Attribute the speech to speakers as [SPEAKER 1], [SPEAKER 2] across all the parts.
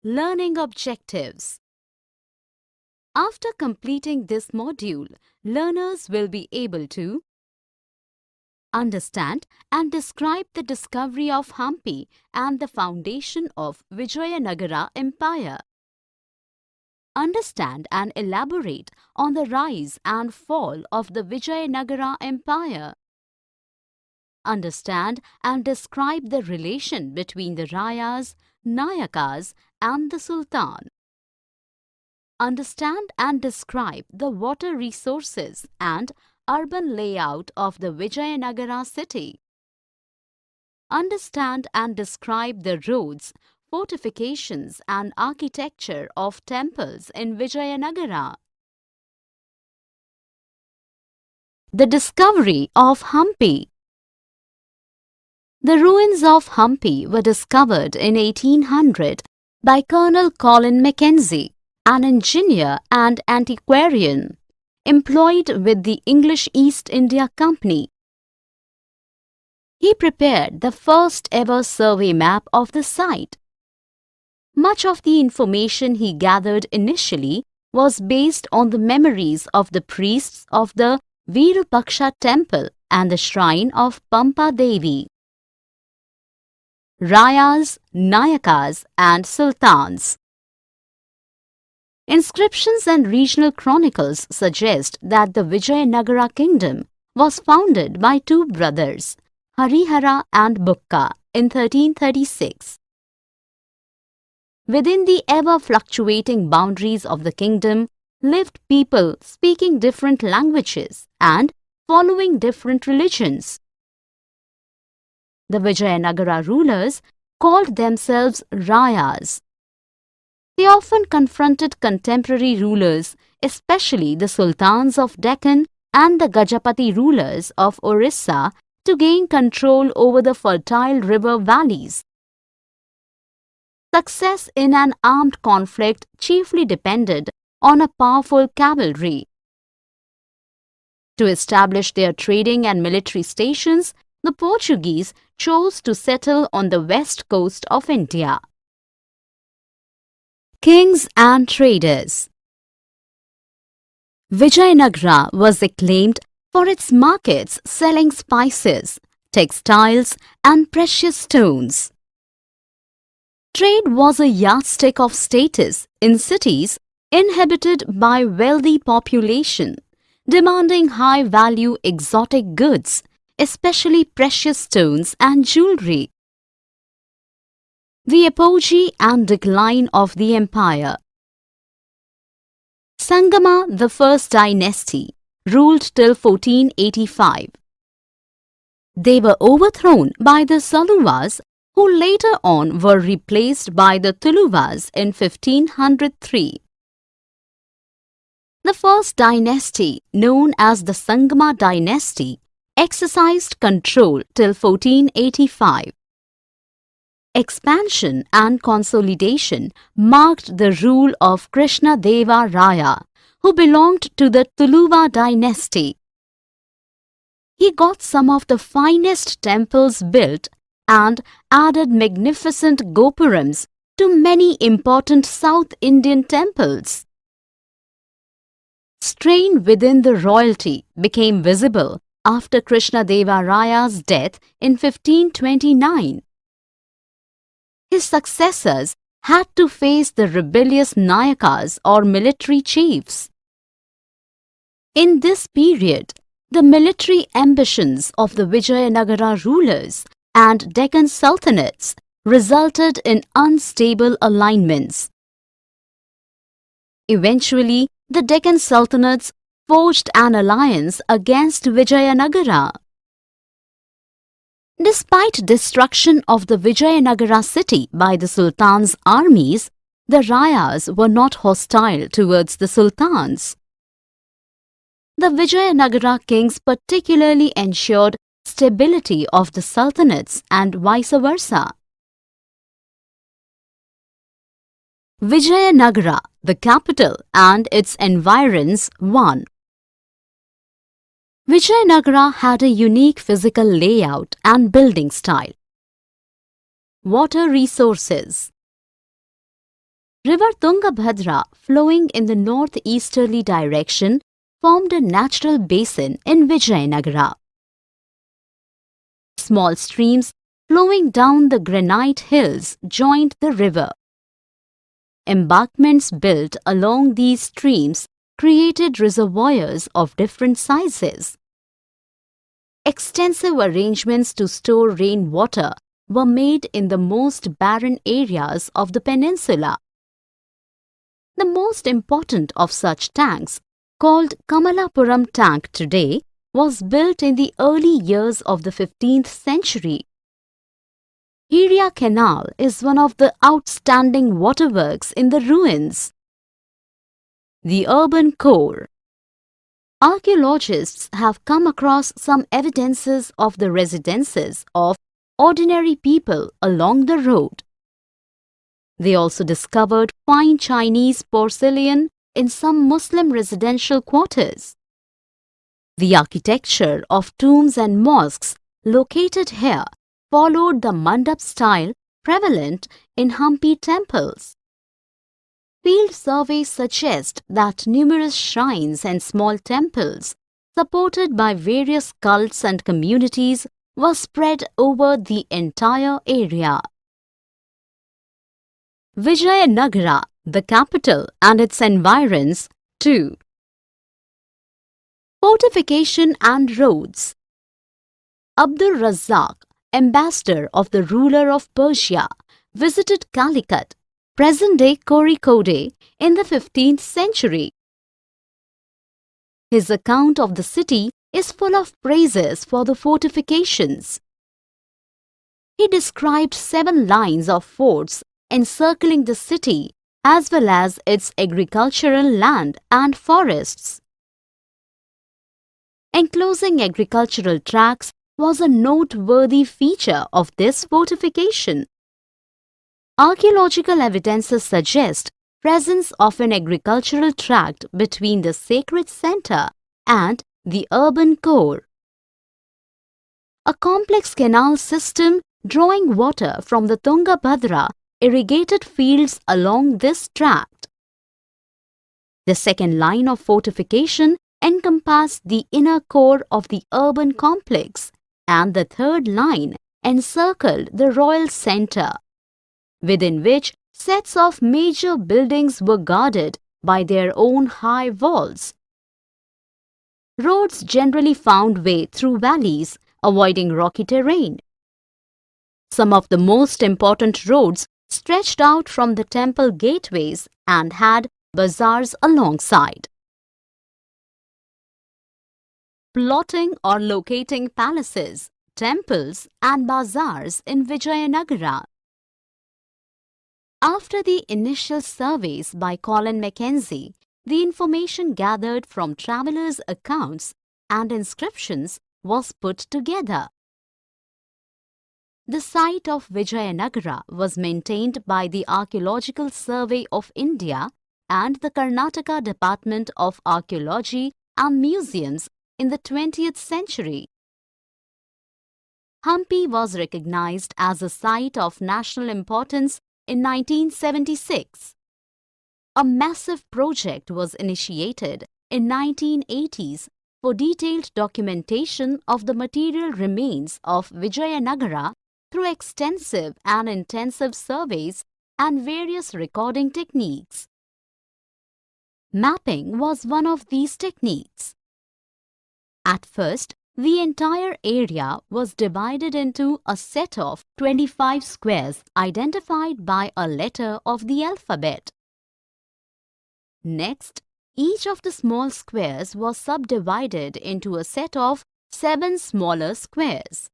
[SPEAKER 1] Learning objectives. After completing this module, learners will be able to understand and describe the discovery of Hampi and the foundation of Vijayanagara Empire. Understand and elaborate on the rise and fall of the Vijayanagara Empire. Understand and describe the relation between the Rayas, Nayakas and the Sultan. Understand and describe the water resources and urban layout of the Vijayanagara city. Understand and describe the roads, fortifications and architecture of temples in Vijayanagara. The discovery of Hampi. The ruins of Hampi were discovered in 1800 by Colonel Colin Mackenzie, an engineer and antiquarian employed with the English East India Company. He prepared the first ever survey map of the site. Much of the information he gathered initially was based on the memories of the priests of the Virupaksha temple and the shrine of Pampa Devi. Rayas, Nayakas and Sultans. Inscriptions and regional chronicles suggest that the Vijayanagara kingdom was founded by two brothers, Harihara and Bukka, in 1336. Within the ever-fluctuating boundaries of the kingdom lived people speaking different languages and following different religions. The Vijayanagara rulers called themselves Rayas. They often confronted contemporary rulers, especially the sultans of Deccan and the Gajapati rulers of Orissa, to gain control over the fertile river valleys. Success in an armed conflict chiefly depended on a powerful cavalry. To establish their trading and military stations, the Portuguese chose to settle on the west coast of India. Kings and traders. Vijayanagara was acclaimed for its markets selling spices, textiles and precious stones. Trade was a yardstick of status in cities inhabited by wealthy population, demanding high-value exotic goods, especially precious stones and jewelry. The apogee and decline of the empire. Sangama, the first dynasty, ruled till 1485. They were overthrown by the Saluvas, who later on were replaced by the Tuluvas in 1503. The first dynasty, known as the Sangama dynasty, exercised control till 1485. Expansion and consolidation marked the rule of Krishna Deva Raya, who belonged to the Tuluva dynasty. He got some of the finest temples built and added magnificent gopurams to many important South Indian temples. Strain within the royalty became visible after Krishna Deva Raya's death in 1529. His successors had to face the rebellious Nayakas or military chiefs. In this period, the military ambitions of the Vijayanagara rulers and Deccan sultanates resulted in unstable alignments. Eventually, the Deccan sultanates forged an alliance against Vijayanagara. Despite destruction of the Vijayanagara city by the Sultan's armies, the Rayas were not hostile towards the Sultans. The Vijayanagara kings particularly ensured stability of the sultanates and vice versa. Vijayanagara, the capital and its environs, 1. Vijayanagara had a unique physical layout and building style. Water resources. River Tungabhadra, flowing in the northeasterly direction, formed a natural basin in Vijayanagara. Small streams flowing down the granite hills joined the river. Embankments built along these streams created reservoirs of different sizes. Extensive arrangements to store rainwater were made in the most barren areas of the peninsula. The most important of such tanks, called Kamalapuram tank today, was built in the early years of the 15th century. Hiria Canal is one of the outstanding waterworks in the ruins. The urban core. Archaeologists have come across some evidences of the residences of ordinary people along the road. They also discovered fine Chinese porcelain in some Muslim residential quarters. The architecture of tombs and mosques located here followed the mandap style prevalent in Hampi temples. Field surveys suggest that numerous shrines and small temples, supported by various cults and communities, were spread over the entire area. Vijayanagara, the capital, and its environs, too. Fortification and roads. Abdul Razzaq, ambassador of the ruler of Persia, visited Calicut, present-day Kozhikode, in the 15th century. His account of the city is full of praises for the fortifications. He described 7 lines of forts encircling the city as well as its agricultural land and forests. Enclosing agricultural tracts was a noteworthy feature of this fortification. Archaeological evidences suggest presence of an agricultural tract between the sacred center and the urban core. A complex canal system drawing water from the Tungabhadra irrigated fields along this tract. The second line of fortification encompassed the inner core of the urban complex, and the third line encircled the royal center, within which sets of major buildings were guarded by their own high walls. Roads generally found way through valleys, avoiding rocky terrain. Some of the most important roads stretched out from the temple gateways and had bazaars alongside. Plotting or locating palaces, temples and bazaars in Vijayanagara. After the initial surveys by Colin Mackenzie, the information gathered from travelers' accounts and inscriptions was put together. The site of Vijayanagara was maintained by the Archaeological Survey of India and the Karnataka Department of Archaeology and Museums in the 20th century. Hampi was recognized as a site of national importance in 1976. A massive project was initiated in 1980s for detailed documentation of the material remains of Vijayanagara through extensive and intensive surveys and various recording techniques. Mapping was one of these techniques. At first, the entire area was divided into a set of 25 squares identified by a letter of the alphabet. Next, each of the small squares was subdivided into a set of 7 smaller squares.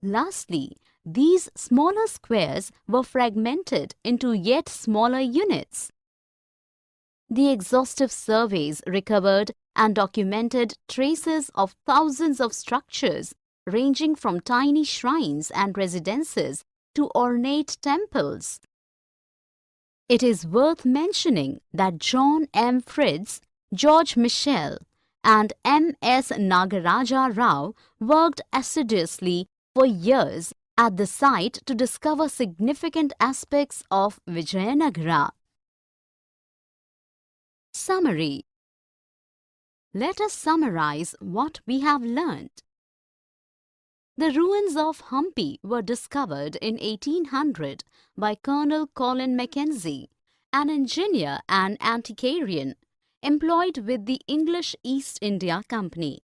[SPEAKER 1] Lastly, these smaller squares were fragmented into yet smaller units. The exhaustive surveys recovered and documented traces of thousands of structures ranging from tiny shrines and residences to ornate temples. It is worth mentioning that John M. Fritz, George Michel, and M. S. Nagaraja Rao worked assiduously for years at the site to discover significant aspects of Vijayanagara. Summary. Let us summarize what we have learnt. The ruins of Hampi were discovered in 1800 by Colonel Colin Mackenzie, an engineer and antiquarian employed with the English East India Company.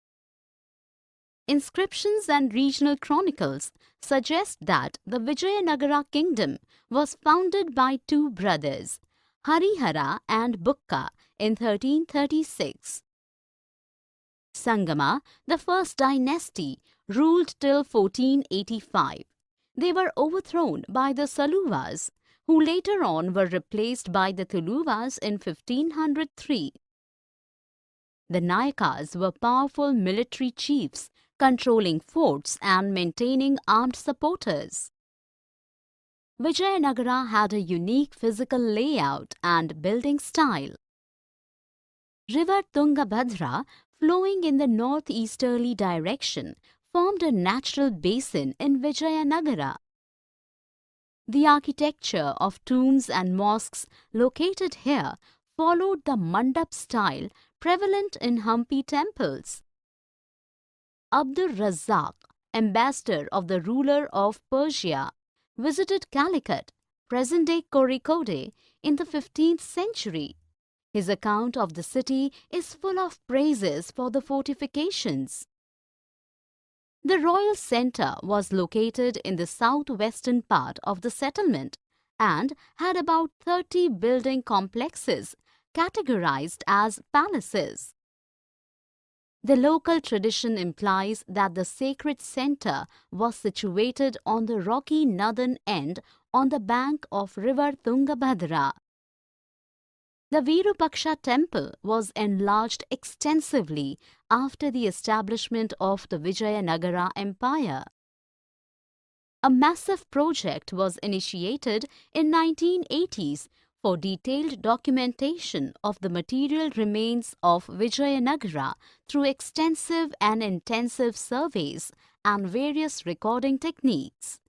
[SPEAKER 1] Inscriptions and regional chronicles suggest that the Vijayanagara kingdom was founded by two brothers, Harihara and Bukka, in 1336. Sangama, the first dynasty, ruled till 1485. They were overthrown by the Saluvas, who later on were replaced by the Tuluvas in 1503. The Nayakas were powerful military chiefs controlling forts and maintaining armed supporters. Vijayanagara had a unique physical layout and building style. River Tungabhadra, flowing in the northeasterly direction, formed a natural basin in Vijayanagara. The architecture of tombs and mosques located here followed the mandap style prevalent in Hampi temples. Abdur Razzaq, ambassador of the ruler of Persia, visited Calicut, present-day Kozhikode, in the 15th century. His account of the city is full of praises for the fortifications. The royal centre was located in the southwestern part of the settlement and had about 30 building complexes categorized as palaces. The local tradition implies that the sacred centre was situated on the rocky northern end on the bank of river Tungabhadra. The Virupaksha temple was enlarged extensively after the establishment of the Vijayanagara Empire. A massive project was initiated in 1980s for detailed documentation of the material remains of Vijayanagara through extensive and intensive surveys and various recording techniques.